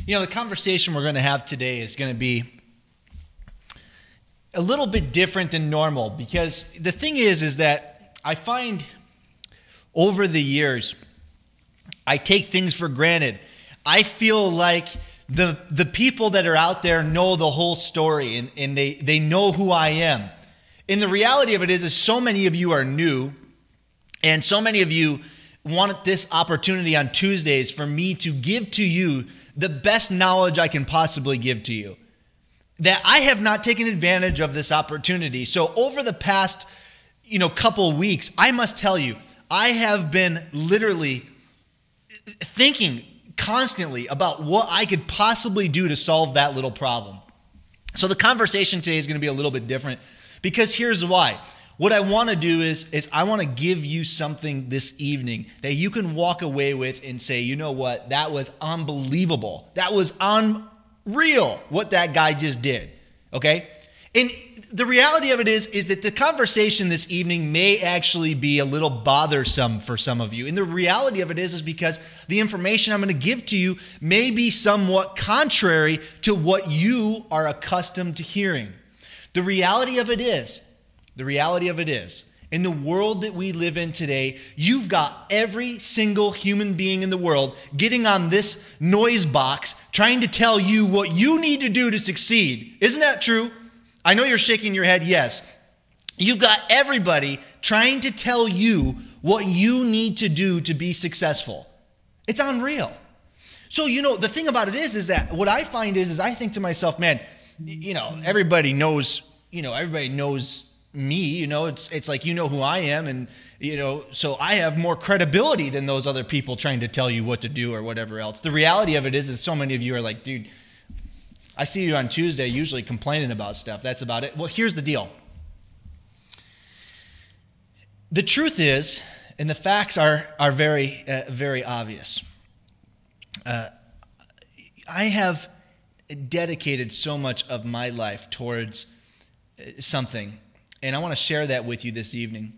You know, the conversation we're going to have today is going to be a little bit different than normal, because the thing is that I find over the years, I take things for granted. I feel like the people that are out there know the whole story, and they know who I am. And the reality of it is so many of you are new, and so many of you want this opportunity on Tuesdays for me to give to you the best knowledge I can possibly give to you, that I have not taken advantage of this opportunity. So over the past, couple weeks, I must tell you, I have been literally thinking constantly about what I could possibly do to solve that little problem. So the conversation today is going to be a little bit different, because here's why. What I want to do is I want to give you something this evening that you can walk away with and say, you know what, that was unbelievable. That was unreal what that guy just did, okay? And the reality of it is that the conversation this evening may actually be a little bothersome for some of you. And the reality of it is because the information I'm going to give to you may be somewhat contrary to what you are accustomed to hearing. The reality of it is, in the world that we live in today, you've got every single human being in the world getting on this noise box trying to tell you what you need to do to succeed. Isn't that true? I know you're shaking your head, yes. You've got everybody trying to tell you what you need to do to be successful. It's unreal. So, the thing about it is that what I find is I think to myself, man, everybody knows me, it's like, who I am. And, so I have more credibility than those other people trying to tell you what to do or whatever else. The reality of it is so many of you are like, dude, I see you on Tuesday usually complaining about stuff. That's about it. Well, here's the deal. The truth is, and the facts are very, very obvious. I have dedicated so much of my life towards something, and I want to share that with you this evening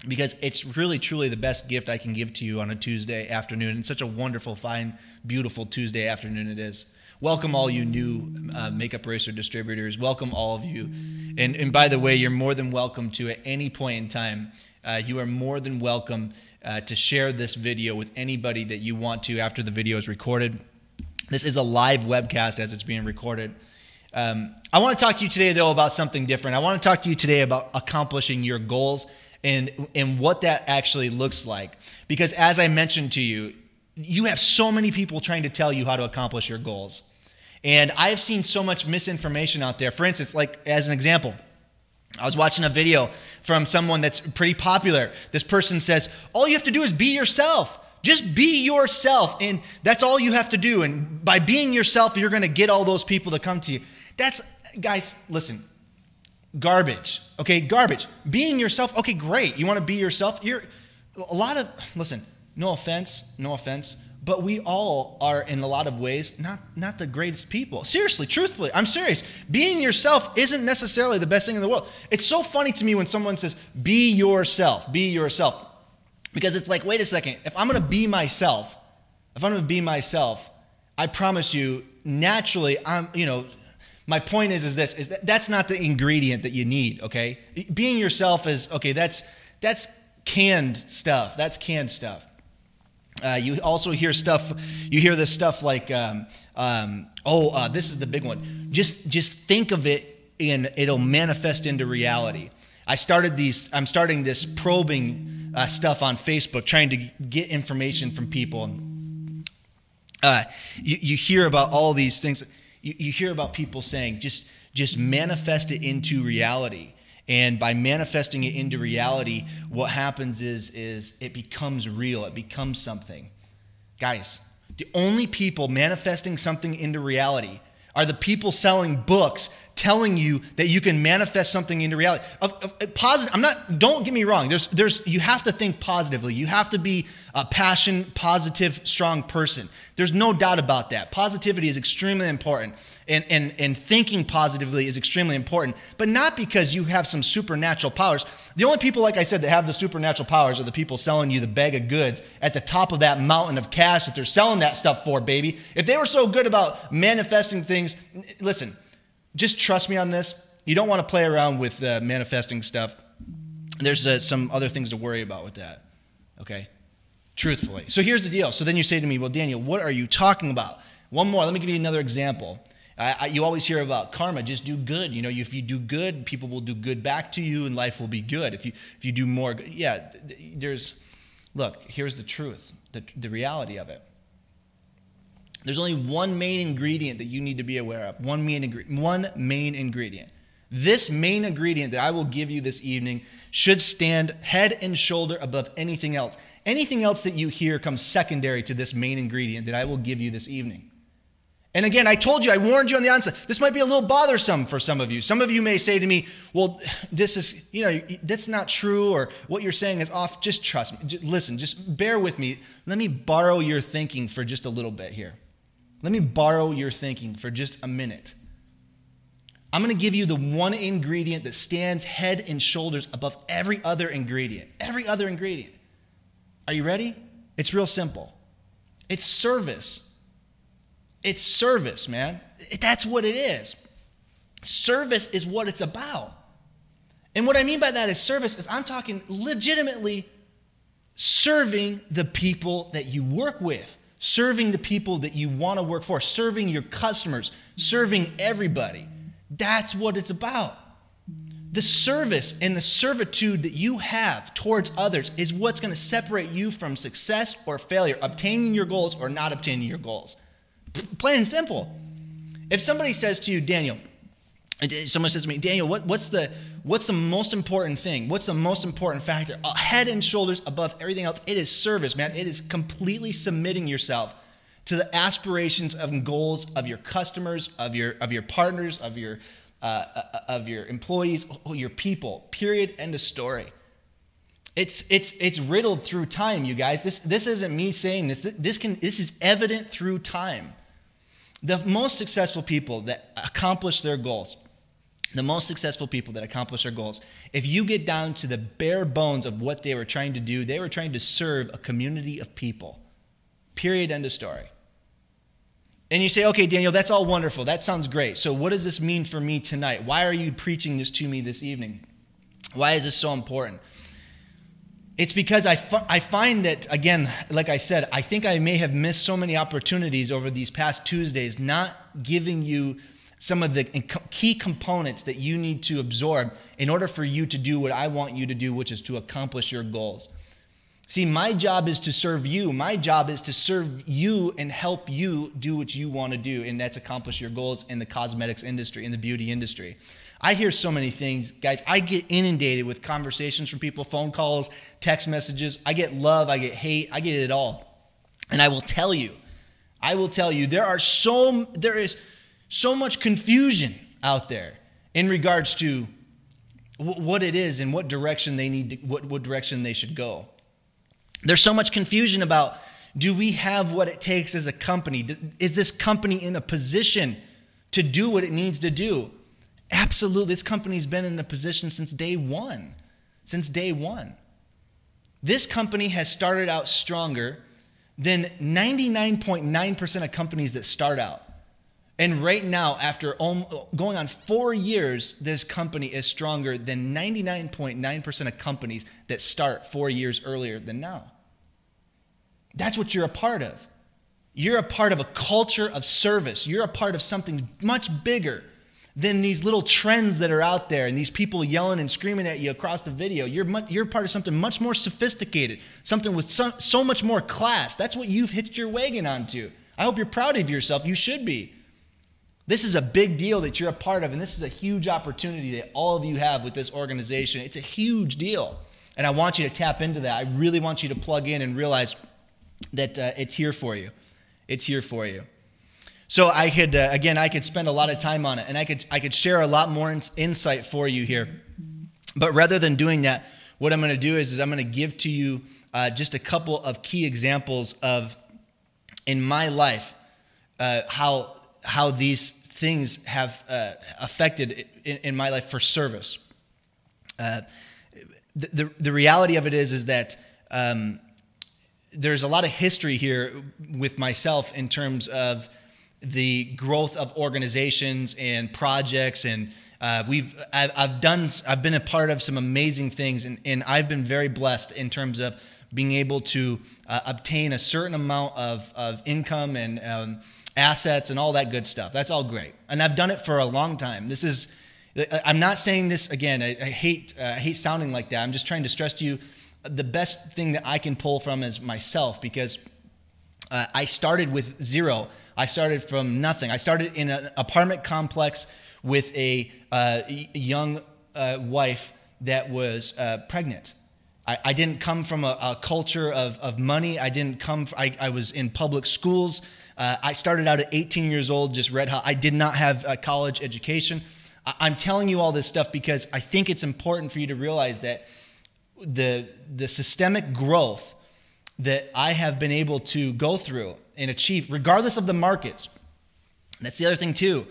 because it's really, truly the best gift I can give to you on a Tuesday afternoon, and such a wonderful, fine, beautiful Tuesday afternoon it is. Welcome all you new Makeup Racer distributors. Welcome all of you. And by the way, you're more than welcome to at any point in time. You are more than welcome to share this video with anybody that you want to after the video is recorded. This is a live webcast as it's being recorded. I want to talk to you today, though, about something different. I want to talk to you today about accomplishing your goals and what that actually looks like. Because as I mentioned to you, you have so many people trying to tell you how to accomplish your goals. And I've seen so much misinformation out there. For instance, like as an example, I was watching a video from someone that's pretty popular. This person says, all you have to do is be yourself. Just be yourself. And that's all you have to do. And by being yourself, you're going to get all those people to come to you. That's, guys, listen, garbage. Okay, garbage. Being yourself, okay, great. You want to be yourself? Listen, no offense, but we all are, in a lot of ways, not the greatest people. Seriously, truthfully, I'm serious. Being yourself isn't necessarily the best thing in the world. It's so funny to me when someone says, be yourself, be yourself. Because it's like, wait a second, if I'm going to be myself, I promise you, naturally, my point is that's not the ingredient that you need, okay? Being yourself is, okay, that's canned stuff. That's canned stuff. You also hear stuff. You hear this stuff like, this is the big one. Just think of it, and it'll manifest into reality. I'm starting this probing stuff on Facebook, trying to get information from people. You hear about all these things. You hear about people saying, just manifest it into reality. And by manifesting it into reality, what happens is it becomes real. It becomes something. Guys, the only people manifesting something into reality are the people selling books telling you that you can manifest something into reality. Don't get me wrong. You have to think positively. You have to be a positive, strong person. There's no doubt about that. Positivity is extremely important. And thinking positively is extremely important, but not because you have some supernatural powers. The only people, like I said, that have the supernatural powers are the people selling you the bag of goods at the top of that mountain of cash that they're selling that stuff for, baby. If they were so good about manifesting things, listen, just trust me on this. You don't want to play around with manifesting stuff. There's some other things to worry about with that, okay? Truthfully. So here's the deal. So then you say to me, well, Daniel, what are you talking about? One more. Let me give you another example. You always hear about karma. Just do good. If you do good, people will do good back to you, and life will be good. If you do more, look. Here's the truth, the reality of it. There's only one main ingredient that you need to be aware of. One main ingredient. This main ingredient that I will give you this evening should stand head and shoulder above anything else. Anything else that you hear comes secondary to this main ingredient that I will give you this evening. And again, I warned you on the onset, this might be a little bothersome for some of you. Some of you may say to me, well, this is, that's not true, or what you're saying is off. Just trust me. Listen, just bear with me. Let me borrow your thinking for just a little bit here. Let me borrow your thinking for just a minute. I'm going to give you the one ingredient that stands head and shoulders above every other ingredient. Every other ingredient. Are you ready? It's real simple. It's service. It's service, man. That's what it is. Service is what it's about. And what I mean by that is service is I'm talking legitimately serving the people that you work with, serving the people that you want to work for, serving your customers, serving everybody. That's what it's about. The service and the servitude that you have towards others is what's going to separate you from success or failure, obtaining your goals or not obtaining your goals. Plain and simple. If somebody says to you, Daniel, someone says to me, Daniel, what's the most important thing? What's the most important factor? Head and shoulders above everything else. It is service, man. It is completely submitting yourself to the aspirations and goals of your customers, of your partners, of your employees, your people. Period. End of story. It's riddled through time, you guys. This isn't me saying this. This is evident through time. The most successful people that accomplish their goals, if you get down to the bare bones of what they were trying to do, they were trying to serve a community of people. Period. End of story. And you say, okay, Daniel, that's all wonderful. That sounds great. So what does this mean for me tonight? Why are you preaching this to me this evening? Why is this so important? It's because I find that, again, like I said, I think I may have missed so many opportunities over these past Tuesdays, not giving you some of the key components that you need to absorb in order for you to do what I want you to do, which is to accomplish your goals. See, my job is to serve you. My job is to serve you and help you do what you want to do, and that's accomplish your goals in the cosmetics industry, in the beauty industry. I hear so many things. Guys, I get inundated with conversations from people, phone calls, text messages. I get love, I get hate, I get it all. And I will tell you, there is so much confusion out there in regards to what it is and what direction they need to, what direction they should go. There's so much confusion about, do we have what it takes as a company? Is this company in a position to do what it needs to do? Absolutely. This company's been in a position since day one. This company has started out stronger than 99.9% of companies that start out. And right now, after going on 4 years, this company is stronger than 99.9% of companies that start 4 years earlier than now. That's what you're a part of. You're a part of a culture of service. You're a part of something much bigger than these little trends that are out there and these people yelling and screaming at you across the video. You're part of something much more sophisticated, something with so much more class. That's what you've hitched your wagon onto. I hope you're proud of yourself. You should be. This is a big deal that you're a part of, and this is a huge opportunity that all of you have with this organization. It's a huge deal, and I want you to tap into that. I really want you to plug in and realize that it's here for you. It's here for you. So I could spend a lot of time on it, and I could share a lot more insight for you here. But rather than doing that, what I'm going to do is I'm going to give to you just a couple of key examples of, in my life, how these things have affected in my life for service. The reality of it is that there's a lot of history here with myself in terms of the growth of organizations and projects, and I've been a part of some amazing things, and I've been very blessed in terms of being able to obtain a certain amount of income and assets and all that good stuff. That's all great. And I've done it for a long time. I'm not saying this again. I hate sounding like that. I'm just trying to stress to you the best thing that I can pull from is myself, because I started with zero. I started from nothing. I started in an apartment complex with a young wife that was pregnant. I didn't come from a culture of money. I was in public schools. I started out at 18 years old, just red hot. I did not have a college education. I'm telling you all this stuff because I think it's important for you to realize that the systemic growth that I have been able to go through and achieve, regardless of the markets. That's the other thing too.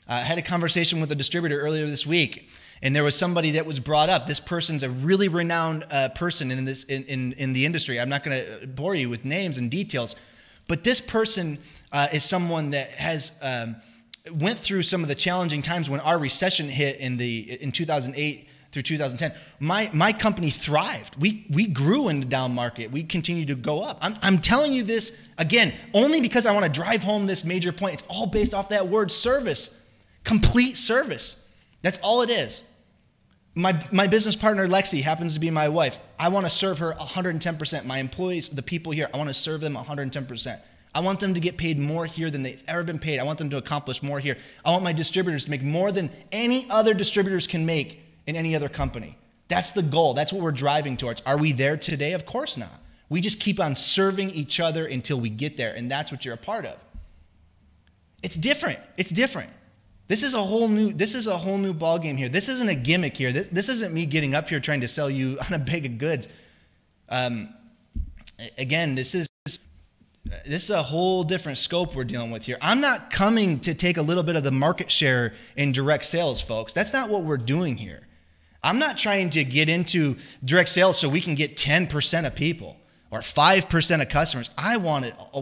I had a conversation with a distributor earlier this week, and there was somebody that was brought up. This person's a really renowned person in the industry. I'm not going to bore you with names and details, but this person is someone that has went through some of the challenging times when our recession hit in 2008 through 2010. My company thrived. We grew in the down market. We continued to go up. I'm telling you this again only because I want to drive home this major point. It's all based off that word service, complete service. That's all it is. My business partner, Lexi, happens to be my wife. I want to serve her 110%. My employees, the people here, I want to serve them 110%. I want them to get paid more here than they've ever been paid. I want them to accomplish more here. I want my distributors to make more than any other distributors can make in any other company. That's the goal. That's what we're driving towards. Are we there today? Of course not. We just keep on serving each other until we get there, and that's what you're a part of. It's different. It's different. This is a whole new ball game here. This isn't a gimmick here. This isn't me getting up here trying to sell you on a bag of goods. Again, this is a whole different scope we're dealing with here. I'm not coming to take a little bit of the market share in direct sales, folks. That's not what we're doing here. I'm not trying to get into direct sales so we can get 10% of people or 5% of customers.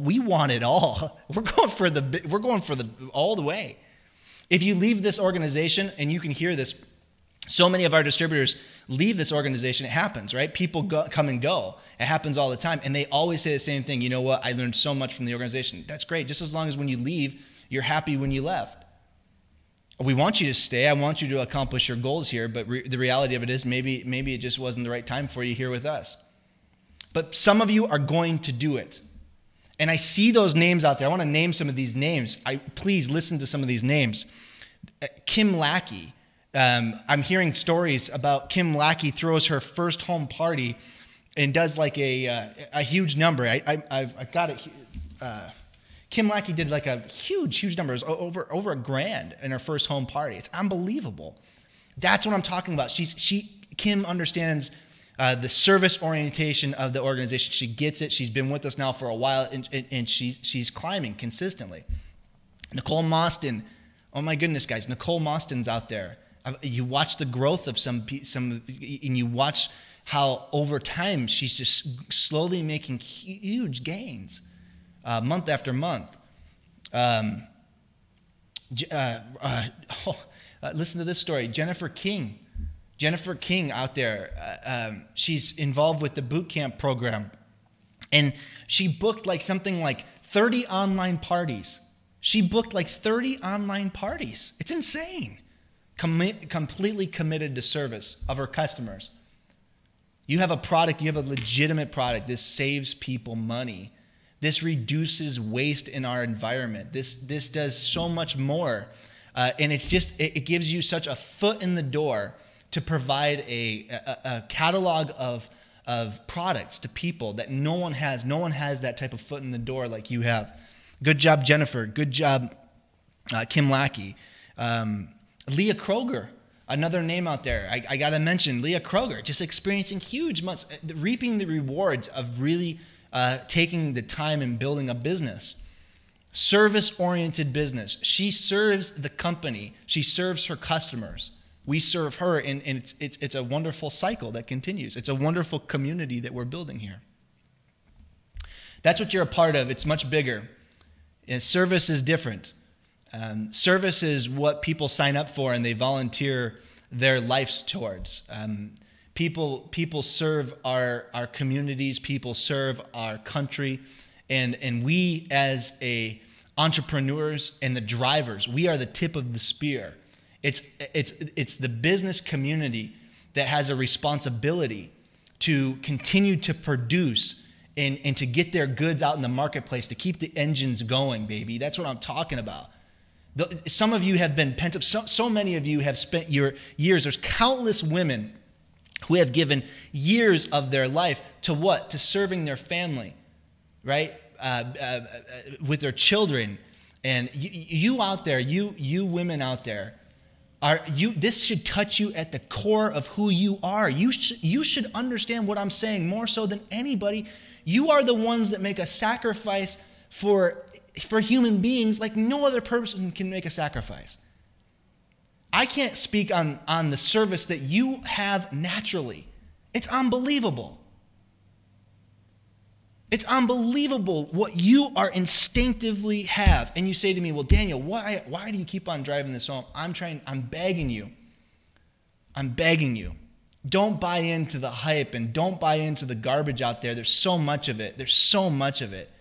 We want it all. We're going for all the way. If you leave this organization, and you can hear this, so many of our distributors leave this organization. It happens, right? People come and go. It happens all the time. And they always say the same thing. You know what? I learned so much from the organization. That's great. Just as long as when you leave, you're happy when you left. We want you to stay. I want you to accomplish your goals here. But the reality of it is maybe it just wasn't the right time for you here with us. But some of you are going to do it. And I see those names out there. I want to name some of these names. Please listen to some of these names. Kim Lackey. I'm hearing stories about Kim Lackey throws her first home party and does like a huge number. I've got it. Kim Lackey did like a huge number. It was over $1,000 in her first home party. It's unbelievable. That's what I'm talking about. Kim understands the service orientation of the organization. She gets it. She's been with us now for a while, and she's climbing consistently. Nicole Mostyn. Oh my goodness, guys. Nicole Mostyn's out there. You watch the growth of some, and you watch how over time she's just slowly making huge gains, month after month. Listen to this story. Jennifer King out there. She's involved with the boot camp program, and she booked something like 30 online parties. She booked like 30 online parties. It's insane. Completely committed to service of her customers. You have a product, you have a legitimate product. This saves people money. This reduces waste in our environment. This does so much more. And it gives you such a foot in the door to provide a catalog of products to people that no one has. No one has that type of foot in the door like you have. Good job, Jennifer. Good job, Kim Lackey. Leah Kroger, another name out there. I got to mention Leah Kroger, just experiencing huge months, reaping the rewards of really taking the time and building a business. Service-oriented business. She serves the company. She serves her customers. We serve her, and it's a wonderful cycle that continues. It's a wonderful community that we're building here. That's what you're a part of. It's much bigger. And service is different. Service is what people sign up for and they volunteer their lives towards. People serve our communities. People serve our country. And we as entrepreneurs and the drivers, we are the tip of the spear. It's the business community that has a responsibility to continue to produce and to get their goods out in the marketplace, to keep the engines going, baby. That's what I'm talking about. Some of you have been pent up. So many of you have spent your years. There's countless women who have given years of their life to what? To serving their family, right? With their children. And you out there, you women out there, this should touch you at the core of who you are. You should understand what I'm saying more so than anybody. You are the ones that make a sacrifice for human beings like no other person can make a sacrifice. I can't speak on the service that you have naturally. It's unbelievable. It's unbelievable what you are instinctively have. And you say to me, well, Daniel, why do you keep on driving this home? I'm begging you. Don't buy into the hype and don't buy into the garbage out there. There's so much of it.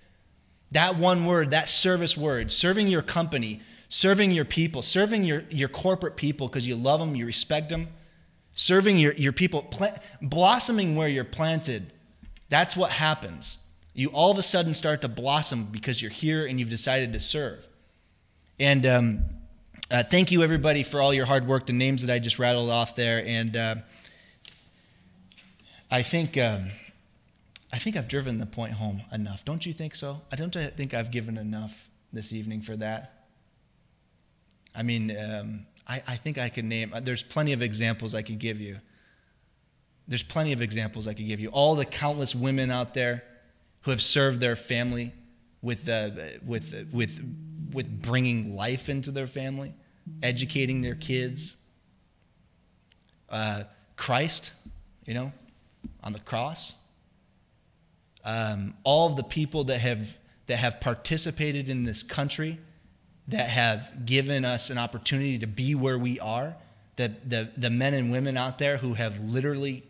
That one word, that service word, serving your company, serving your people, serving your corporate people because you love them, you respect them. Serving your people, blossoming where you're planted. That's what happens. You all of a sudden start to blossom because you're here and you've decided to serve. And thank you, everybody, for all your hard work, the names that I just rattled off there. And I think I've driven the point home enough. Don't you think so? I don't think I've given enough this evening for that. I mean, I think I can name, there's plenty of examples I can give you. There's plenty of examples I could give you. All the countless women out there who have served their family with bringing life into their family, educating their kids. Christ, on the cross. All of the people that have participated in this country, that have given us an opportunity to be where we are, the men and women out there who have literally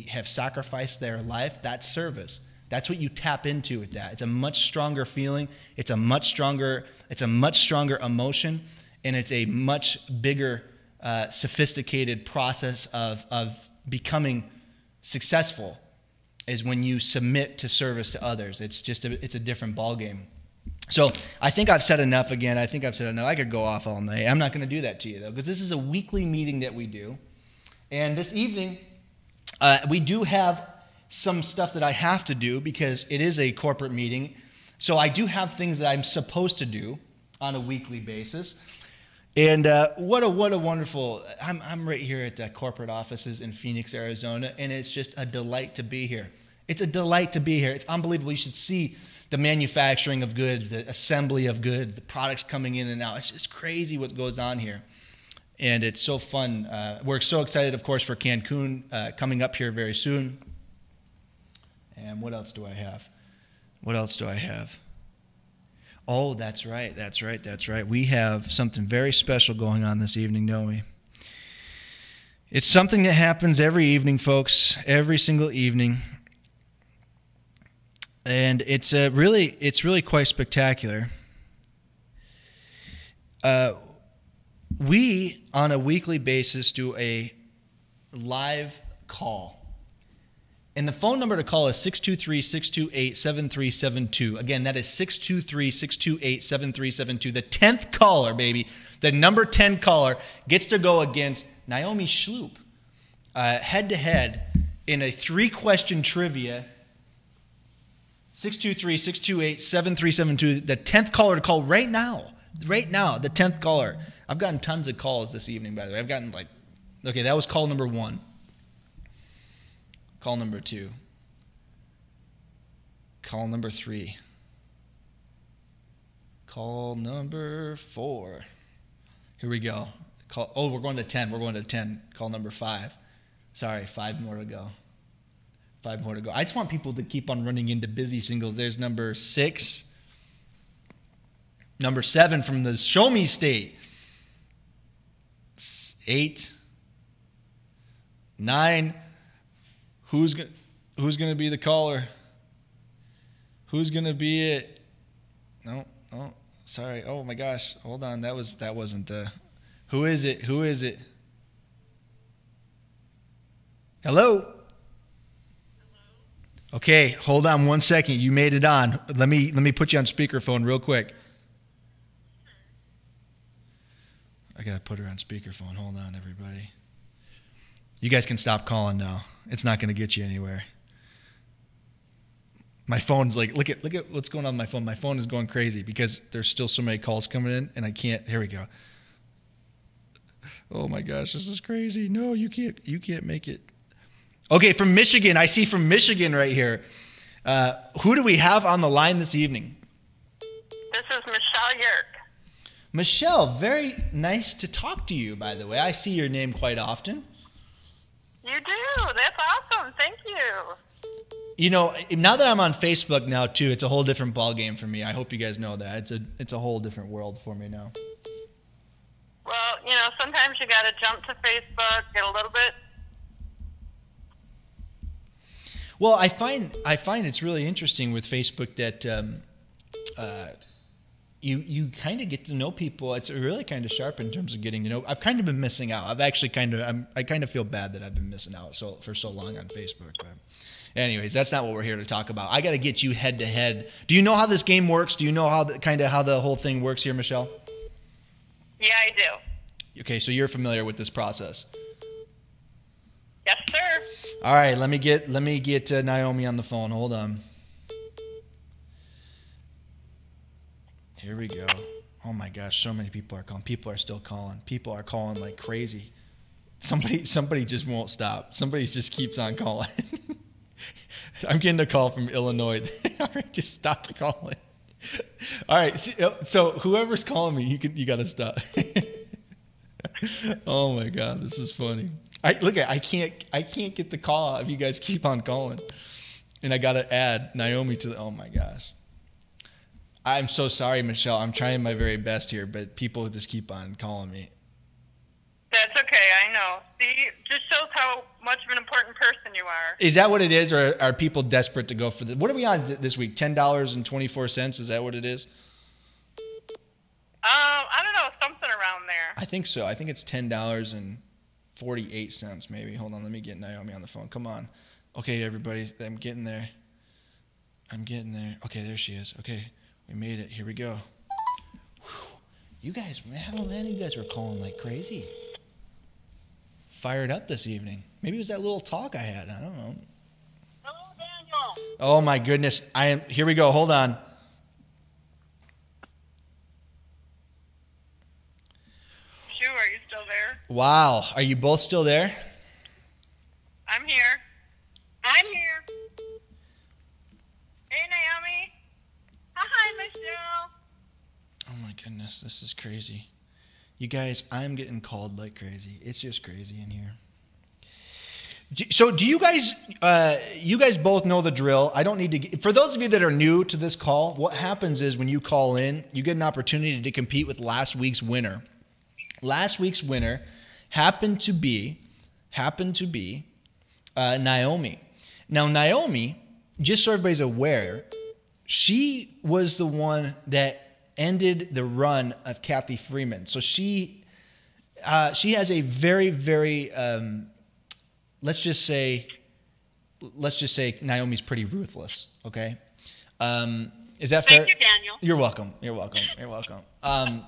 have sacrificed their life, that's service. That's what you tap into with that. It's a much stronger feeling. It's a much stronger emotion, and it's a much bigger, sophisticated process of becoming successful. Is when you submit to service to others. It's a different ballgame. So I think I've said enough again. I think I've said enough. I could go off all night. I'm not going to do that to you, though, because this is a weekly meeting that we do. And this evening, we do have some stuff that I have to do because it is a corporate meeting. So I do have things that I'm supposed to do on a weekly basis. And what a wonderful, I'm right here at the corporate offices in Phoenix, Arizona, and it's just a delight to be here. It's a delight to be here. It's unbelievable. You should see the manufacturing of goods, the assembly of goods, the products coming in and out. It's just crazy what goes on here. And it's so fun. We're so excited, of course, for Cancun coming up here very soon. And what else do I have? Oh, that's right. We have something very special going on this evening, don't we? It's something that happens every evening, folks, every single evening. And it's really quite spectacular. We, on a weekly basis, do a live call. And the phone number to call is 623-628-7372. Again, that is 623-628-7372. The 10th caller, baby, the number 10 caller gets to go against Naomi Schloop head-to-head in a 3-question trivia. 623-628-7372. The 10th caller to call right now, the 10th caller. I've gotten tons of calls this evening, by the way. I've gotten okay, that was call number 1. Call number 2. Call number 3. Call number 4. Here we go. We're going to 10. We're going to 10. Call number 5. Sorry, 5 more to go. 5 more to go. I just want people to keep on running into busy singles. There's number 6. Number 7 from the Show Me State. 8. 9. Who's gonna be the caller? Who's gonna be it? No, sorry. Oh my gosh, hold on. That wasn't. Who is it? Hello. Okay, hold on 1 second. You made it on. Let me put you on speakerphone real quick. I gotta put her on speakerphone. Hold on, everybody. You guys can stop calling now. It's not going to get you anywhere. My phone's look at what's going on with my phone. My phone is going crazy because there's still so many calls coming in, and I can't. Here we go. Oh my gosh, this is crazy. No, you can't make it. Okay, from Michigan. I see from Michigan right here. Who do we have on the line this evening? This is Michelle Yerk. Michelle, very nice to talk to you, by the way. I see your name quite often. You do. That's awesome. Thank you. Now that I'm on Facebook now too, it's a whole different ballgame for me. I hope you guys know that. It's a whole different world for me now. Well, sometimes you got to jump to Facebook, get a little bit. Well, I find it's really interesting with Facebook that you kind of get to know people. It's really kind of sharp in terms of getting to know. I've kind of been missing out. I kind of feel bad that I've been missing out for so long on Facebook. But anyways, that's not what we're here to talk about. I got to get you head to head. Do you know how this game works? Do you know how the whole thing works here, Michelle? Yeah, I do. Okay, so you're familiar with this process. Yes, sir. All right, let me get Naomi on the phone. Hold on. Here we go. Oh my gosh, so many people are calling. People are still calling. People are calling like crazy. Somebody just won't stop. Somebody just keeps on calling. I'm getting a call from Illinois. All right, just stop calling. All right, so whoever's calling me, you got to stop. Oh my God, this is funny. I can't get the call out if you guys keep on calling. And I got to add Naomi to the, oh my gosh. I'm so sorry, Michelle. I'm trying my very best here, but people just keep on calling me. That's okay. I know. See, just shows how much of an important person you are. Is that what it is, or are people desperate to go for the? What are we on this week? $10.24. Is that what it is? I don't know. Something around there. I think so. I think it's $10.48 maybe. Hold on. Let me get Naomi on the phone. Come on. Okay, everybody. I'm getting there. Okay, there she is. Okay. We made it. Here we go. Whew. You guys, man, you guys were calling like crazy. Fired up this evening. Maybe it was that little talk I had. I don't know. Hello, Daniel. Oh my goodness. Here we go. Hold on. Shoo, are you still there? Wow. Are you both still there? I'm here. I'm here. Hey, Naomi. Hi, Michelle. Oh my goodness. This is crazy. You guys, I'm getting called like crazy. It's just crazy in here. So do you guys both know the drill. I don't need to, for those of you that are new to this call, what happens is when you call in, you get an opportunity to compete with last week's winner. Last week's winner happened to be Naomi. Now, Naomi, just so everybody's aware, she was the one that ended the run of Kathy Freeman. So she has a very, very, let's just say Naomi's pretty ruthless. Okay. Is that fair? Thank you, Daniel. You're welcome.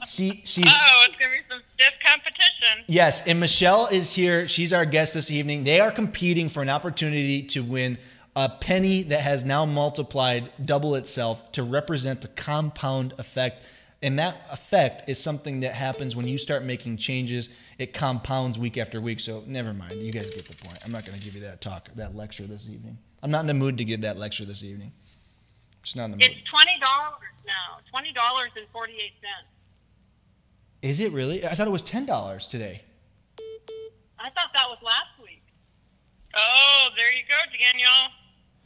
She It's gonna be some stiff competition. Yes, and Michelle is here. She's our guest this evening. They are competing for an opportunity to win a penny that has now multiplied double itself to represent the compound effect. And that effect is something that happens when you start making changes. It compounds week after week. So never mind. You guys get the point. I'm not going to give you that lecture this evening. I'm not in the mood to give that lecture this evening. Just not in the mood. It's $20 now. $20.48. Is it really? I thought it was $10 today. I thought that was last week. Oh, there you go, Daniel.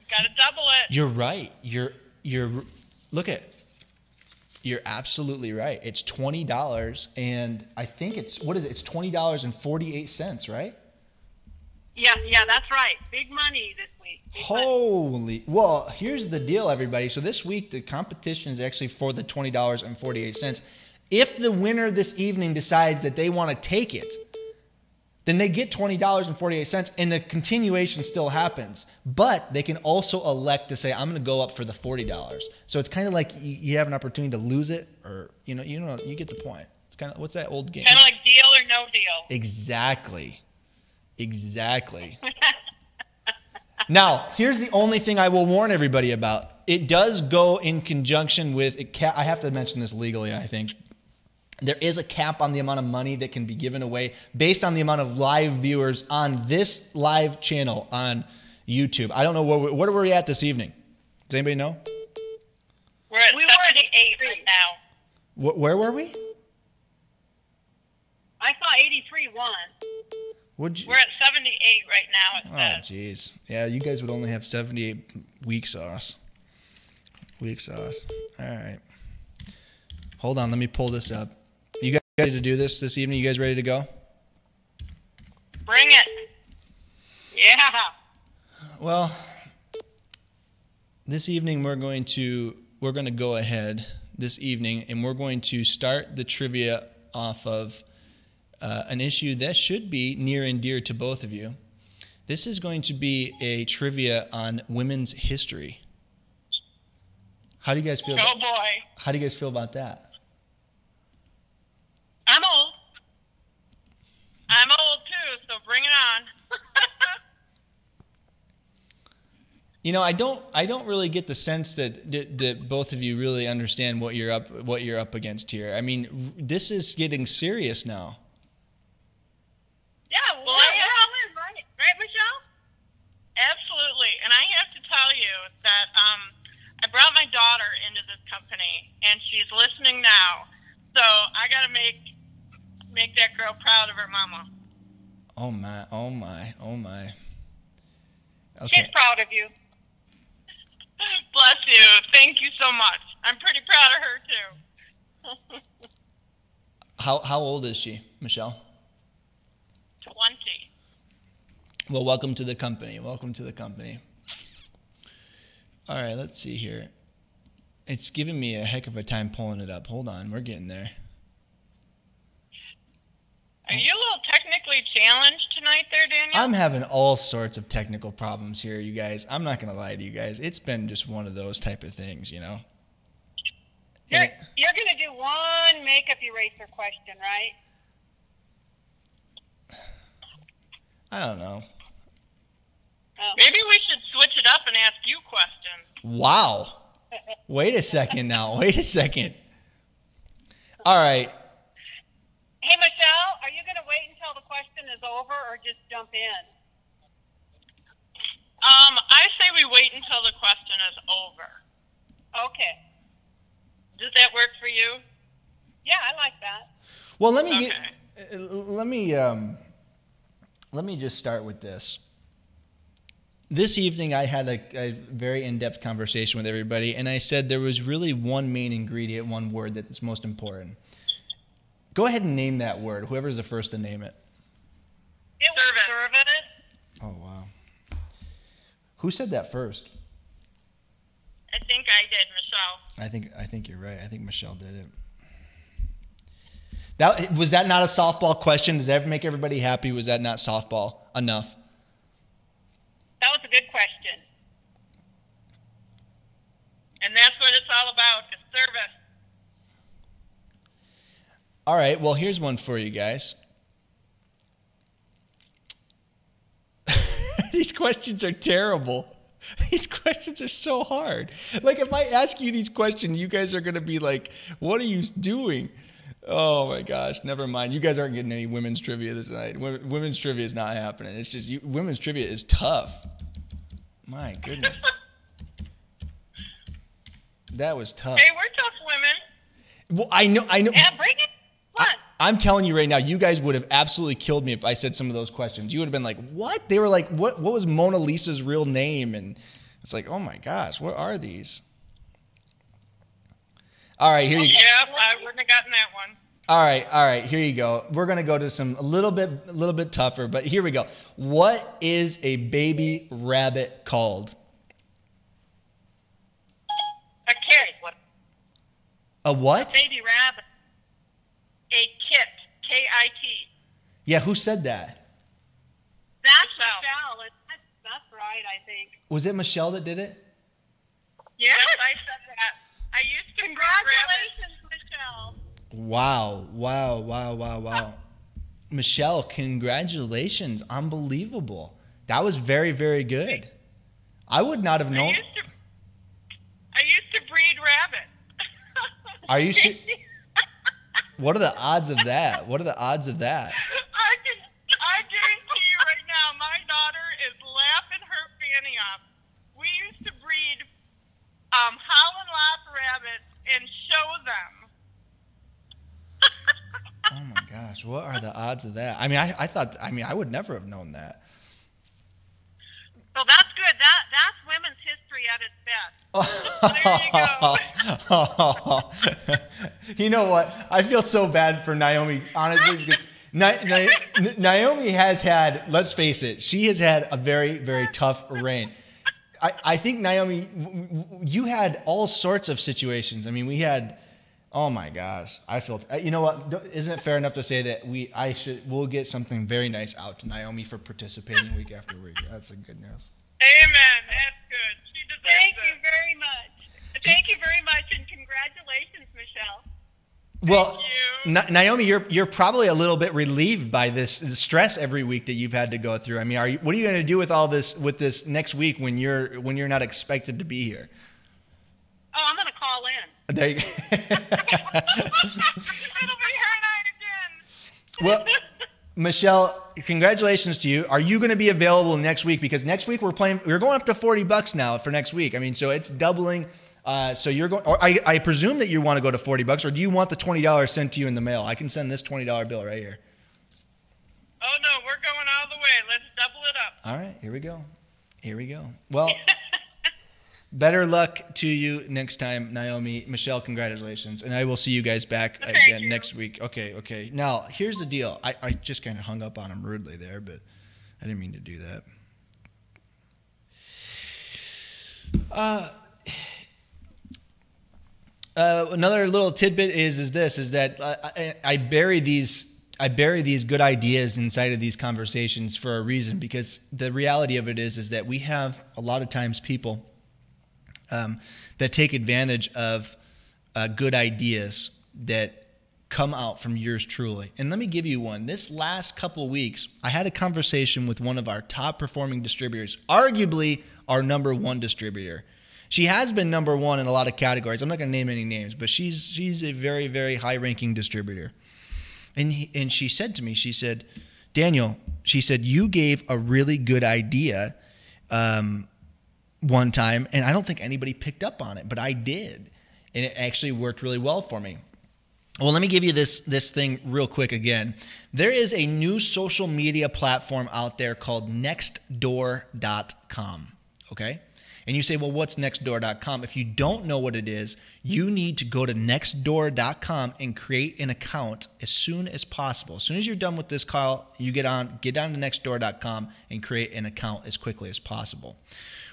Got to double it. You're right. You're absolutely right. It's $20, and I think it's $20.48, right? Yeah, that's right. Big money this week. Holy! Well, here's the deal, everybody. So this week the competition is actually for the $20.48. If the winner this evening decides that they want to take it, then they get $20.48, and the continuation still happens. But they can also elect to say, I'm going to go up for the $40. So it's kind of like you have an opportunity to lose it, or you get the point. It's kind of, what's that old game? Kind of like Deal or No Deal. Exactly. Now, here's the only thing I will warn everybody about. It does go in conjunction with I have to mention this legally, I think. There is a cap on the amount of money that can be given away based on the amount of live viewers on this live channel on YouTube. I don't know what are we at this evening? Does anybody know? We were at 78 right now. Where were we? I saw 83 won. We're at 78 right now. Oh, jeez. Yeah, you guys would only have 78 weak sauce. Weak sauce. All right. Hold on. Let me pull this up. You guys ready to do this evening? You guys ready to go? Bring it. Yeah. Well, this evening we're going to go ahead. this evening, and we're going to start the trivia off of an issue that should be near and dear to both of you. This is going to be a trivia on women's history. How do you guys feel? Oh boy. How do you guys feel about that? I'm old. I'm old too, so bring it on. You know, I don't really get the sense that both of you really understand what you're up against here. I mean, this is getting serious now. Yeah, well, we're all in, right, Michelle? Absolutely, and I have to tell you that I brought my daughter into this company, and she's listening now. So I got to make that girl proud of her mama. Oh my, oh my, oh my. Okay. She's proud of you. Bless you. Thank you so much. I'm pretty proud of her too. How old is she, Michelle? 20. Well, welcome to the company. Welcome to the company. All right, let's see here. It's giving me a heck of a time pulling it up. Hold on, we're getting there. Are you a little technically challenged tonight there, Daniel? I'm having all sorts of technical problems here, you guys. I'm not going to lie to you guys. It's been just one of those type of things, you know? You're going to do one makeup eraser question, right? I don't know. Oh. Maybe we should switch it up and ask you questions. Wow. Wait a second now. Wait a second. All right. Hey, Michelle, are you going to wait until the question is over or just jump in? I say we wait until the question is over. Okay. Does that work for you? Yeah, I like that. Well, let me just start with this. This evening, I had a very in-depth conversation with everybody, and I said there was really one main ingredient, one word that's most important. Go ahead and name that word, whoever's the first to name it. It was service. Oh, wow. Who said that first? I think I did, Michelle. I think you're right. I think Michelle did it. Was that not a softball question? Does that make everybody happy? Was that not softball enough? That was a good question. And that's what it's all about, is service. All right, well, here's one for you guys. These questions are terrible. These questions are so hard. Like, if I ask you these questions, you guys are going to be like, what are you doing? Oh, my gosh. Never mind. You guys aren't getting any women's trivia tonight. Women's trivia is not happening. It's just women's trivia is tough. My goodness. That was tough. Hey, we're tough women. Well, I know. Yeah, bring it. Come on. I'm telling you right now, you guys would have absolutely killed me if I said some of those questions. You would have been like, what? They were like, what was Mona Lisa's real name? And it's like, oh my gosh, what are these? All right, here you go. Yeah, I wouldn't have gotten that one. All right, here you go. We're going to go to some a little bit tougher, but here we go. What is a baby rabbit called? A kit. A what? Baby rabbit. A kit. K-I-T. Yeah, who said that? That's Michelle. Michelle. That's right, I think. Was it Michelle that did it? Yes, I said that. I used to breed rabbits. Congratulations, Michelle. Wow. Michelle, congratulations. Unbelievable. That was very, very good. I would not have known. I used to breed rabbits. Are you sure? What are the odds of that? What are the odds of that? I guarantee you right now, my daughter is laughing her fanny off. We used to breed Holland Lop rabbits and show them. Oh my gosh, what are the odds of that? I mean, I would never have known that. So that's good. That's women's history at its best. There you go. You know what? I feel so bad for Naomi, honestly, because Naomi has had, let's face it, she has had a very, very tough reign. I think, Naomi, you had all sorts of situations. I mean, we had Oh my gosh, I feel. You know what? Isn't it fair enough to say that we'll get something very nice out to Naomi for participating week after week? That's a good news. Amen. That's good. She deserves Thank it. you very much. Thank you very much, and congratulations, Michelle. Well, Thank you. Naomi, you're probably a little bit relieved by this stress every week that you've had to go through. I mean, what are you going to do with all this next week when you're not expected to be here? Oh, I'm going to call in. There you go. It'll be her night again. Well, Michelle, congratulations to you. Are you going to be available next week? Because next week we're going up to $40 now for next week. I mean, so it's doubling. So you're going, or I presume that you want to go to $40, or do you want the $20 sent to you in the mail? I can send this $20 bill right here. Oh no, we're going all the way. Let's double it up. All right, here we go. Here we go. Well, better luck to you next time, Naomi. Michelle, congratulations. And I will see you guys back again next week. Okay. Now, here's the deal. I just kind of hung up on him rudely there, but I didn't mean to do that. Another little tidbit is that I bury these good ideas inside of these conversations for a reason, because the reality of it is that we have a lot of times people that take advantage of good ideas that come out from yours truly. And let me give you one. This last couple of weeks, I had a conversation with one of our top performing distributors, arguably our number one distributor. She has been number one in a lot of categories. I'm not going to name any names, but she's a very, very high-ranking distributor. And she said to me, she said, Daniel, she said, you gave a really good idea one time, and I don't think anybody picked up on it, but I did. And it actually worked really well for me. Well, let me give you this thing real quick again. There is a new social media platform out there called Nextdoor.com, okay? And you say, well, what's Nextdoor.com? If you don't know what it is, you need to go to Nextdoor.com and create an account as soon as possible. As soon as you're done with this call, you get down to Nextdoor.com and create an account as quickly as possible.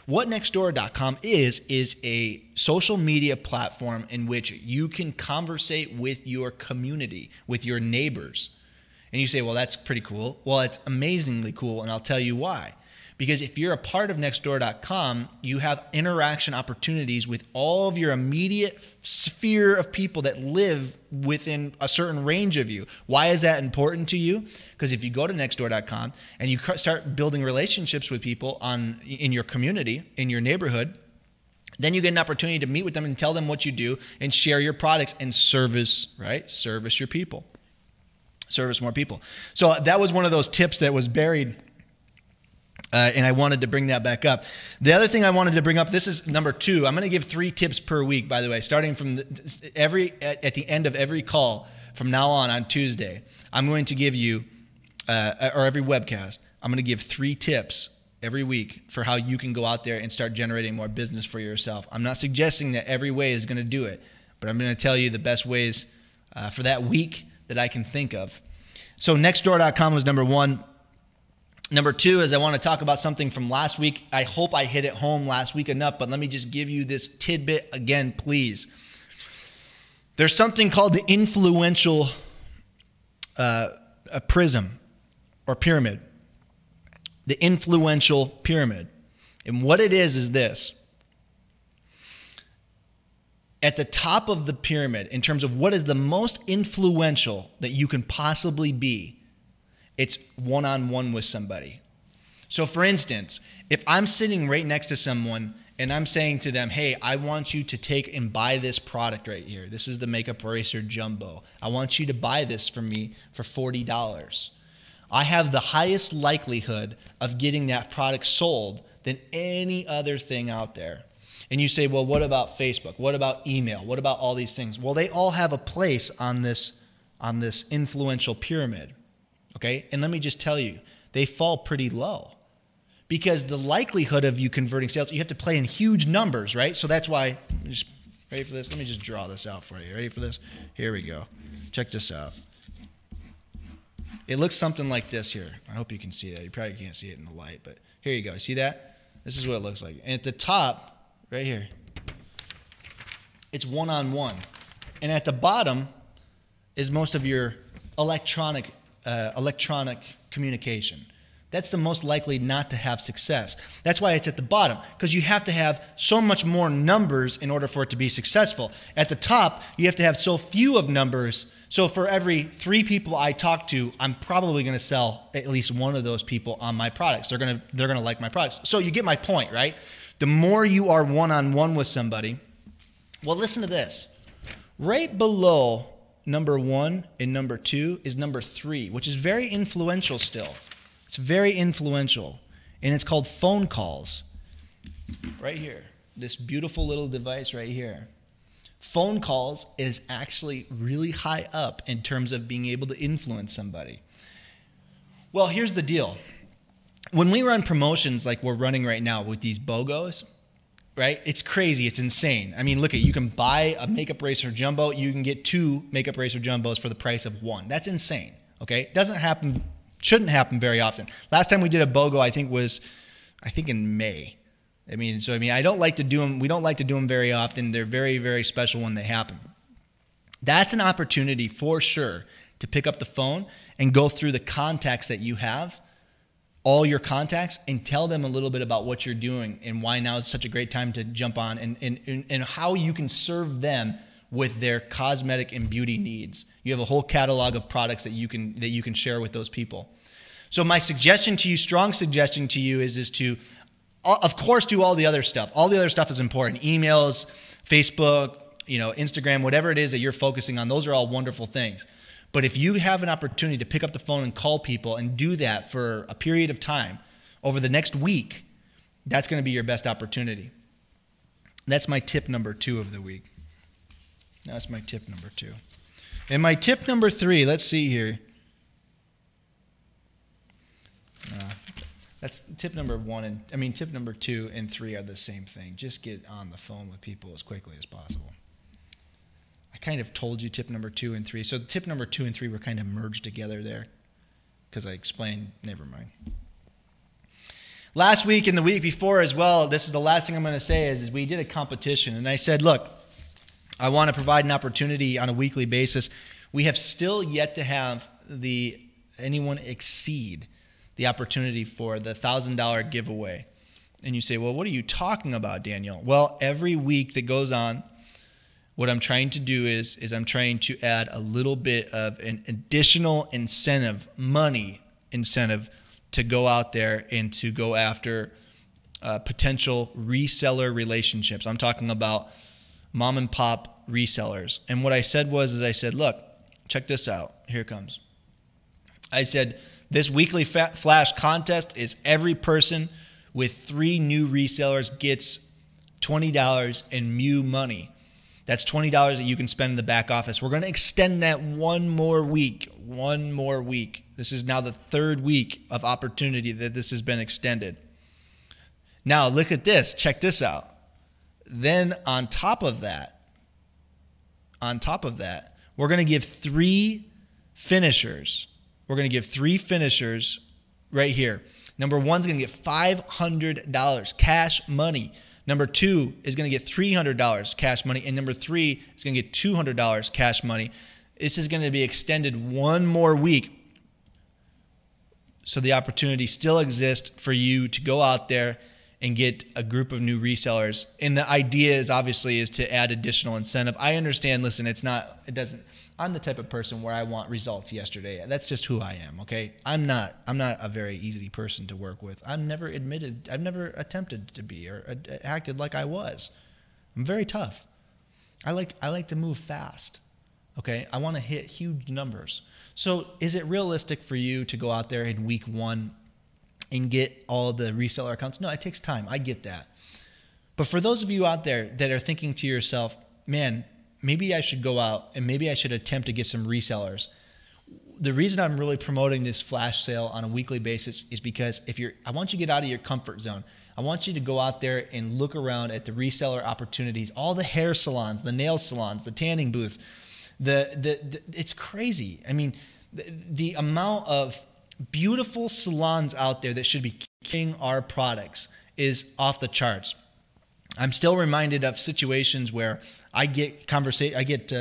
What Nextdoor.com is a social media platform in which you can conversate with your community, with your neighbors. And you say, well, that's pretty cool. Well, it's amazingly cool, and I'll tell you why. Because if you're a part of Nextdoor.com, you have interaction opportunities with all of your immediate sphere of people that live within a certain range of you. Why is that important to you? Because if you go to Nextdoor.com and you start building relationships with people in your community, in your neighborhood, then you get an opportunity to meet with them and tell them what you do and share your products and service, right? Service your people. Service more people. So that was one of those tips that was buried. And I wanted to bring that back up. The other thing I wanted to bring up, this is number 2. I'm going to give 3 tips per week, by the way, starting from at the end of every call from now on Tuesday. I'm going to give you, or every webcast, I'm going to give 3 tips every week for how you can go out there and start generating more business for yourself. I'm not suggesting that every way is going to do it, but I'm going to tell you the best ways for that week that I can think of. So Nextdoor.com was number 1. Number 2 is I want to talk about something from last week. I hope I hit it home last week enough, but let me just give you this tidbit again, please. There's something called the influential prism or pyramid. The influential pyramid. And what it is this. At the top of the pyramid, in terms of what is the most influential that you can possibly be, it's one-on-one with somebody. So for instance, if I'm sitting right next to someone and I'm saying to them, hey, I want you to take and buy this product right here. This is the Makeup Eraser Jumbo. I want you to buy this from me for $40. I have the highest likelihood of getting that product sold than any other thing out there. And you say, well, what about Facebook? What about email? What about all these things? Well, they all have a place on this influential pyramid. Okay, and let me just tell you, they fall pretty low because the likelihood of you converting sales, you have to play in huge numbers, right? So that's why, just ready for this? Let me just draw this out for you. Ready for this? Here we go. Check this out. It looks something like this here. I hope you can see that. You probably can't see it in the light, but here you go. See that? This is what it looks like. And at the top, right here, it's one-on-one. And at the bottom is most of your electronic communication. That's the most likely not to have success. That's why it's at the bottom, because you have to have so much more numbers in order for it to be successful. At the top, you have to have so few of numbers. So for every 3 people I talk to, I'm probably going to sell at least one of those people on my products. They're going to like my products. So you get my point, right? The more you are one-on-one with somebody, well, listen to this. Right below number 1 and number 2 is number 3, which is very influential still. It's very influential, and it's called phone calls. Right here, this beautiful little device right here. Phone calls is actually really high up in terms of being able to influence somebody. Well, here's the deal. When we run promotions like we're running right now with these BOGOs, right? It's crazy. It's insane. I mean, look you can buy a Makeup Racer Jumbo. You can get 2 Makeup Racer Jumbos for the price of 1. That's insane, okay? It doesn't happen, shouldn't happen very often. Last time we did a BOGO, I think in May. I don't like to do them. We don't like to do them very often. They're very, very special when they happen. That's an opportunity for sure to pick up the phone and go through the contacts that you have, all your contacts, and tell them a little bit about what you're doing and why now is such a great time to jump on, and how you can serve them with their cosmetic and beauty needs. You have a whole catalog of products that you can share with those people. So my suggestion to you, strong suggestion to you, is to, of course, do all the other stuff. All the other stuff is important. Emails, Facebook, Instagram, whatever it is that you're focusing on, those are all wonderful things. But if you have an opportunity to pick up the phone and call people and do that for a period of time over the next week, that's going to be your best opportunity. That's my tip number 2 of the week. That's my tip number 2. And my tip number 3, let's see here. That's tip number 1 tip number 2 and 3 are the same thing. Just get on the phone with people as quickly as possible. I kind of told you tip number 2 and 3. So tip number 2 and 3 were kind of merged together there because I explained, never mind. Last week and the week before as well, this is the last thing I'm going to say is we did a competition. And I said, look, I want to provide an opportunity on a weekly basis. We have still yet to have anyone exceed the opportunity for the $1,000 giveaway. And you say, well, what are you talking about, Daniel? Well, every week that goes on, what I'm trying to do is I'm trying to add a little bit of an additional money incentive to go out there and to go after potential reseller relationships. I'm talking about mom and pop resellers. And what I said look, check this out. Here it comes. I said, this weekly flash contest is every person with 3 new resellers gets $20 in Mew money. That's $20 that you can spend in the back office. We're going to extend that one more week. This is now the 3rd week of opportunity that this has been extended. Now, look at this. Check this out. Then on top of that, we're going to give 3 finishers. We're going to give 3 finishers right here. Number 1's going to get $500 cash money. Number 2 is going to get $300 cash money. And number 3 is going to get $200 cash money. This is going to be extended one more week. So the opportunity still exists for you to go out there and get a group of new resellers. And the idea is obviously to add additional incentive. I understand, listen, I'm the type of person where I want results yesterday. That's just who I am, okay? I'm not a very easy person to work with. I've never attempted to be or acted like I was. I'm very tough. I like to move fast, okay? I want to hit huge numbers. So is it realistic for you to go out there in week 1 and get all the reseller accounts? No, it takes time. I get that. But for those of you out there that are thinking to yourself, man, maybe I should go out and maybe I should attempt to get some resellers. The reason I'm really promoting this flash sale on a weekly basis is because I want you to get out of your comfort zone. I want you to go out there and look around at the reseller opportunities, all the hair salons, the nail salons, the tanning booths. It's crazy. I mean, the amount of beautiful salons out there that should be carrying our products is off the charts. I'm still reminded of situations where I get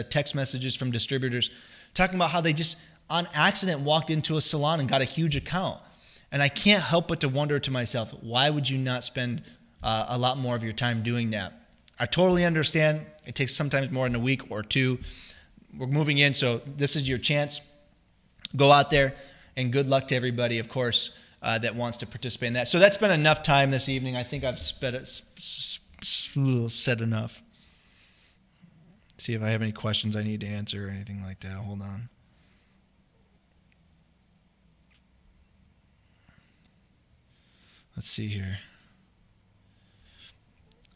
text messages from distributors talking about how they just on accident walked into a salon and got a huge account. And I can't help but to wonder to myself, why would you not spend a lot more of your time doing that? I totally understand. It takes sometimes more than a week or two. We're moving in, so this is your chance. Go out there, and good luck to everybody, of course, that wants to participate in that. So that's been enough time this evening. I think I've said enough. See if I have any questions I need to answer or anything like that. Hold on. Let's see here.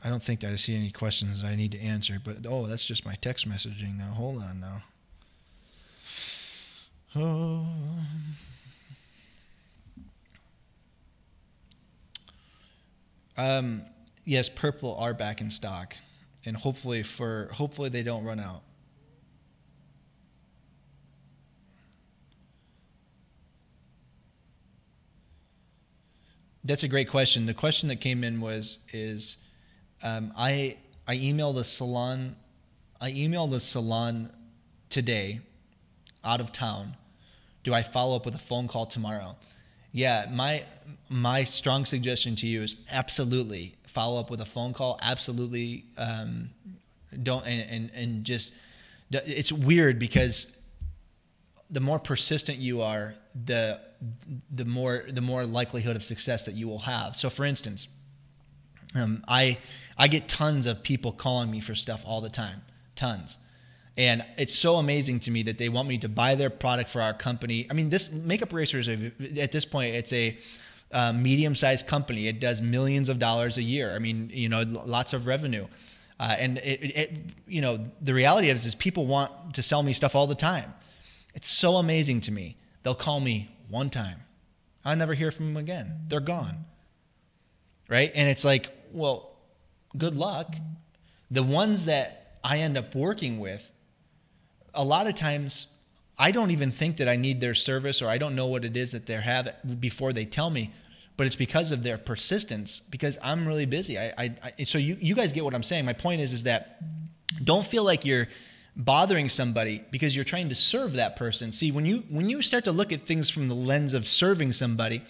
I don't think that I see any questions that I need to answer, but that's just my text messaging now. Hold on now. Yes, purple are back in stock, and hopefully they don't run out. That's a great question. The question that came in is I emailed the salon. I emailed the salon today, out of town. Do I follow up with a phone call tomorrow? Yeah, my strong suggestion to you is absolutely follow up with a phone call. Absolutely, don't and just. It's weird because the more persistent you are, the more likelihood of success that you will have. So, for instance, I get tons of people calling me for stuff all the time, tons. And it's so amazing to me that they want me to buy their product for our company. I mean, this Makeup Eraser is at this point, it's a medium-sized company. It does millions of dollars a year. I mean, lots of revenue. And the reality is people want to sell me stuff all the time. It's so amazing to me. They'll call me one time. I never hear from them again. They're gone. Right? And it's like, well, good luck. The ones that I end up working with, a lot of times I don't even think that I need their service, or I don't know what it is that they have before they tell me, but it's because of their persistence, because I'm really busy. So you guys get what I'm saying. My point is that don't feel like you're bothering somebody because you're trying to serve that person. See, when you start to look at things from the lens of serving somebody,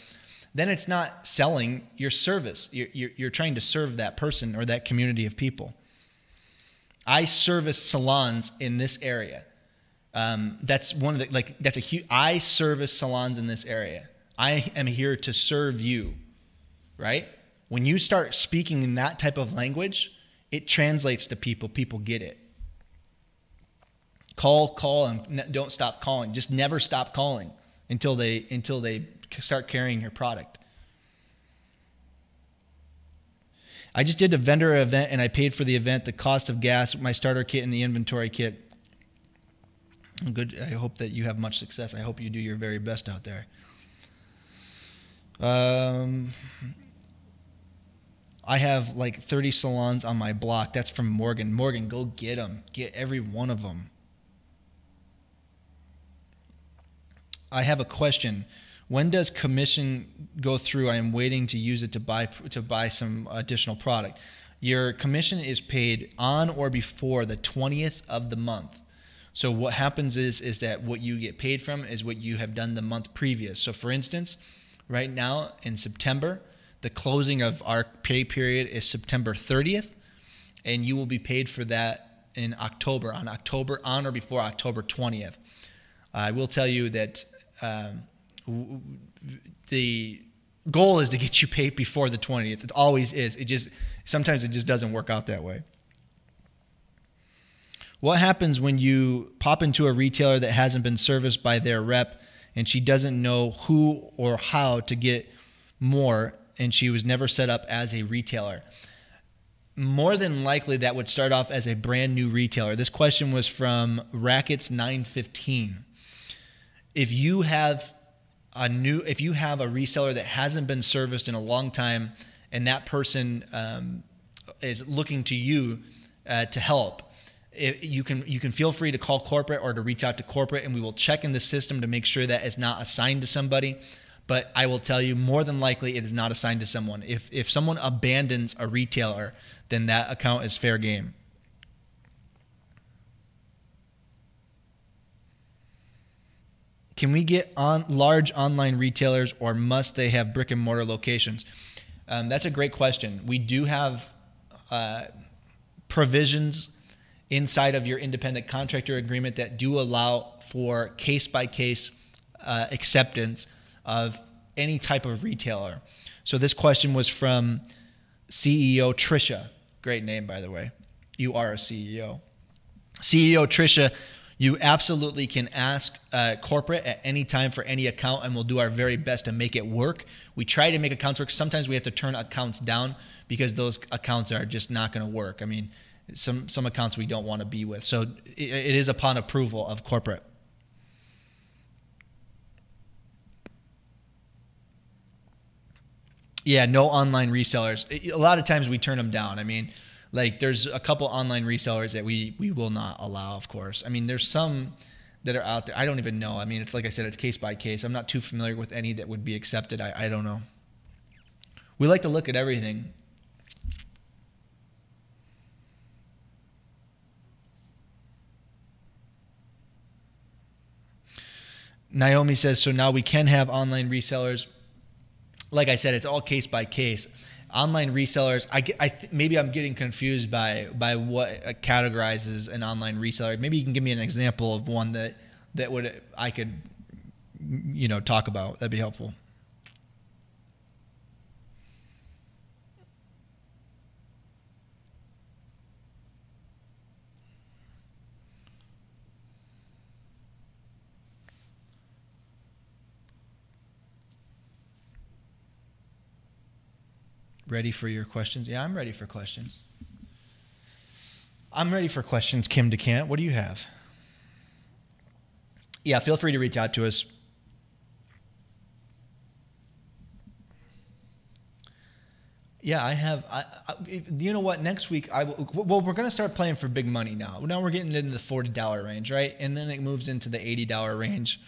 then it's not selling your service. You're trying to serve that person or that community of people. I service salons in this area. That's one of the, that's a huge, I service salons in this area. I am here to serve you, right? When you start speaking in that type of language, it translates to people. People get it. Call, and don't stop calling. Just never stop calling until they start carrying your product. I just did a vendor event and I paid for the event, the cost of gas, my starter kit, and the inventory kit. Good. I hope that you have much success. I hope you do your very best out there. I have like 30 salons on my block. That's from Morgan. Morgan, go get them. Get every one of them. I have a question. When does commission go through? I am waiting to use it to buy some additional product. Your commission is paid on or before the 20th of the month. So what happens is that what you get paid from is what you have done the month previous. So for instance, right now in September, the closing of our pay period is September 30th, and you will be paid for that in October, on or before October 20th. I will tell you that the goal is to get you paid before the 20th. It always is. Sometimes it just doesn't work out that way. What happens when you pop into a retailer that hasn't been serviced by their rep and she doesn't know who or how to get more, and she was never set up as a retailer? More than likely that would start off as a brand new retailer. This question was from Rackets 915. If you have a reseller that hasn't been serviced in a long time, and that person is looking to you to help, you can feel free to call corporate or to reach out to corporate, and we will check in the system to make sure that it's not assigned to somebody. but I will tell you, more than likely, it is not assigned to someone. If someone abandons a retailer, then that account is fair game. Can we get on large online retailers, or must they have brick and mortar locations? That's a great question. We do have provisions inside of your independent contractor agreement that do allow for case-by-case acceptance of any type of retailer. So this question was from CEO Trisha. Great name, by the way. You are a CEO. CEO Trisha, you absolutely can ask corporate at any time for any account, and we'll do our very best to make it work. We try to make accounts work. Sometimes we have to turn accounts down because those accounts are just not going to work. I mean, some accounts we don't want to be with. So it is upon approval of corporate. Yeah, no online resellers. A lot of times we turn them down. I mean, like there's a couple online resellers that we will not allow, of course. I mean, there's some that are out there. I don't even know. I mean, it's like I said, it's case by case. I'm not too familiar with any that would be accepted. I don't know. We like to look at everything. Naomi says, so now we can have online resellers. Like I said, it's all case by case. Online resellers, maybe I'm getting confused by what categorizes an online reseller. Maybe you can give me an example of one that I could talk about. That'd be helpful. Ready for your questions? Yeah, I'm ready for questions. I'm ready for questions, Kim DeCant. What do you have? Yeah, feel free to reach out to us. Yeah, I have. You know what? Next week, we're going to start playing for big money now. Now we're getting into the $40 range, right? And then it moves into the $80 range.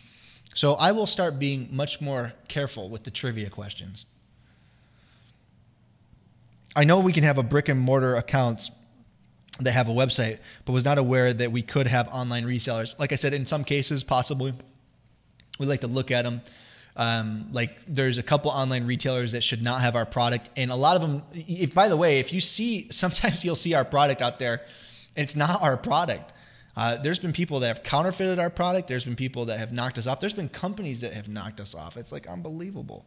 So I will start being much more careful with the trivia questions. I know we can have a brick and mortar accounts that have a website, but was not aware that we could have online resellers. Like I said, in some cases, possibly. We like to look at them. Like there's a couple online retailers that should not have our product. And a lot of them, by the way, if you see, sometimes you'll see our product out there, and it's not our product. There's been people that have counterfeited our product. There's been people that have knocked us off. There's been companies that have knocked us off. It's like unbelievable.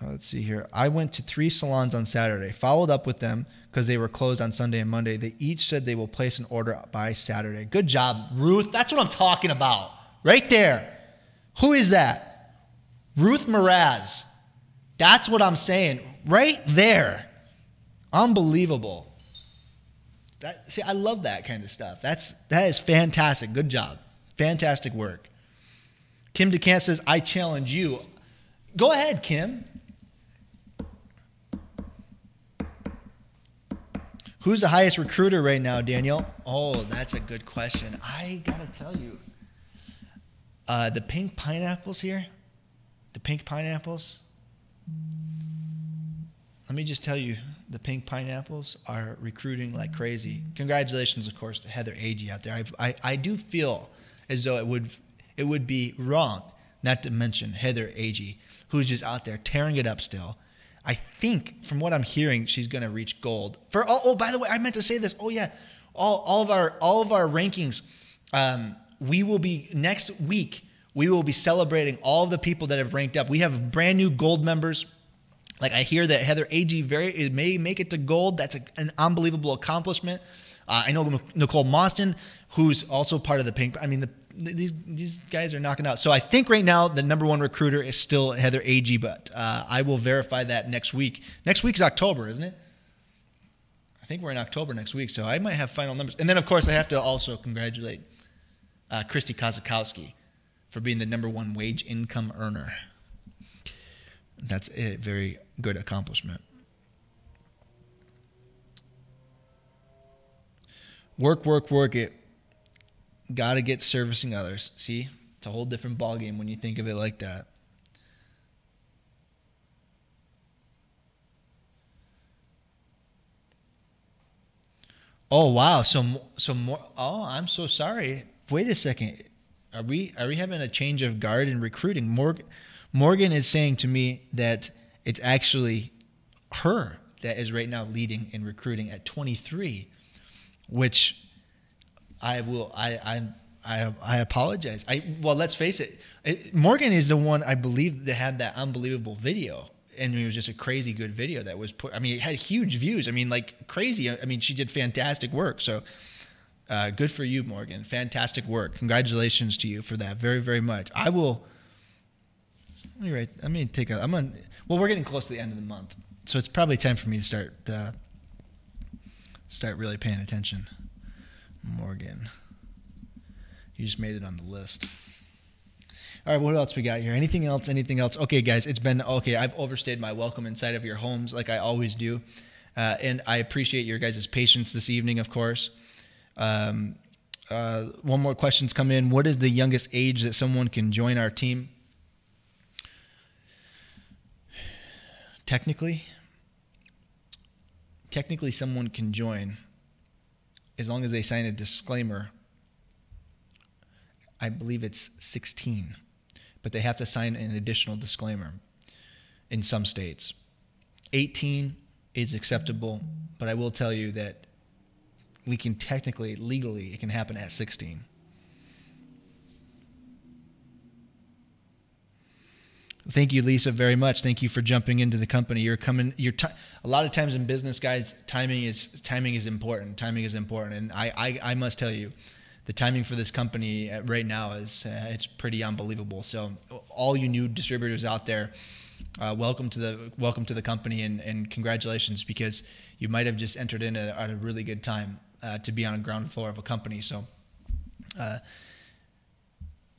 Let's see here. I went to 3 salons on Saturday, followed up with them because they were closed on Sunday and Monday. They each said they will place an order by Saturday. Good job, Ruth. That's what I'm talking about. Right there. Who is that? Ruth Mraz. That's what I'm saying. Right there. Unbelievable. See, I love that kind of stuff. That is fantastic. Good job. Fantastic work. Kim DeCant says, I challenge you. Go ahead, Kim. Who's the highest recruiter right now, Daniel? Oh, that's a good question. I got to tell you. The pink pineapples here. The pink pineapples. Let me just tell you, the pink pineapples are recruiting like crazy. Congratulations, of course, to Heather Agee out there. I do feel as though it would be wrong not to mention Heather Agee, who's just out there tearing it up still. I think, from what I'm hearing, she's going to reach gold. By the way, I meant to say this. Oh yeah, all of our rankings. We will be next week. We will be celebrating all of the people that have ranked up. We have brand new gold members. Like I hear that Heather Agee may make it to gold. That's an unbelievable accomplishment. I know Nicole Mostyn, who's also part of the pink. I mean, these guys are knocking out. So I think right now the number one recruiter is still Heather Agee, but I will verify that next week. Next week's October, isn't it? I think we're in October next week, so I might have final numbers. And then, of course, I have to also congratulate Christy Kozakowski for being the number one wage income earner. That's a very good accomplishment. Work it. Got to get servicing others. See, It's a whole different ballgame when you think of it like that. Oh wow! So more. Oh, I'm so sorry. Wait a second. Are we having a change of guard in recruiting? Morgan is saying to me that it's actually her that is right now leading in recruiting at 23, which I apologize. Well, let's face it. Morgan is the one I believe that had that unbelievable video. And it was just a crazy good video that was put. I mean, it had huge views. I mean, like crazy. I mean, she did fantastic work. So good for you, Morgan. Fantastic work. Congratulations to you for that very, very much. I will. Let me take a. Well, we're getting close to the end of the month, so it's probably time for me to start really paying attention. Morgan, you just made it on the list. All right, what else we got here? Anything else? Okay, guys, it's been okay. I've overstayed my welcome inside of your homes like I always do. And I appreciate your guys' patience this evening, of course. One more question's come in. What is the youngest age that someone can join our team? Technically, someone can join as long as they sign a disclaimer. I believe it's 16. But they have to sign an additional disclaimer in some states. 18 is acceptable, but I will tell you that we can technically, legally, it can happen at 16. Thank you, Lisa, very much. Thank you for jumping into the company. A lot of times in business, guys, timing is important. Timing is important, and I must tell you, the timing for this company right now is it's pretty unbelievable. So all you new distributors out there, welcome to the company and congratulations, because you might have just entered in at a really good time to be on the ground floor of a company. So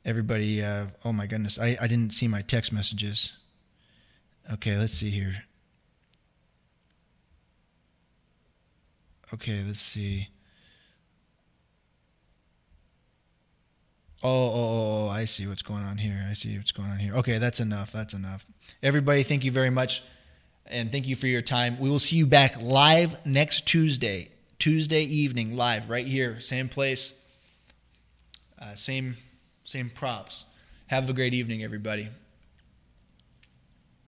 everybody, oh my goodness, I didn't see my text messages. Okay, let's see here. Okay, let's see. Oh, I see what's going on here. Okay, that's enough. Everybody, thank you very much, and thank you for your time. We will see you back live next Tuesday evening, live right here, same place, same props. Have a great evening, everybody.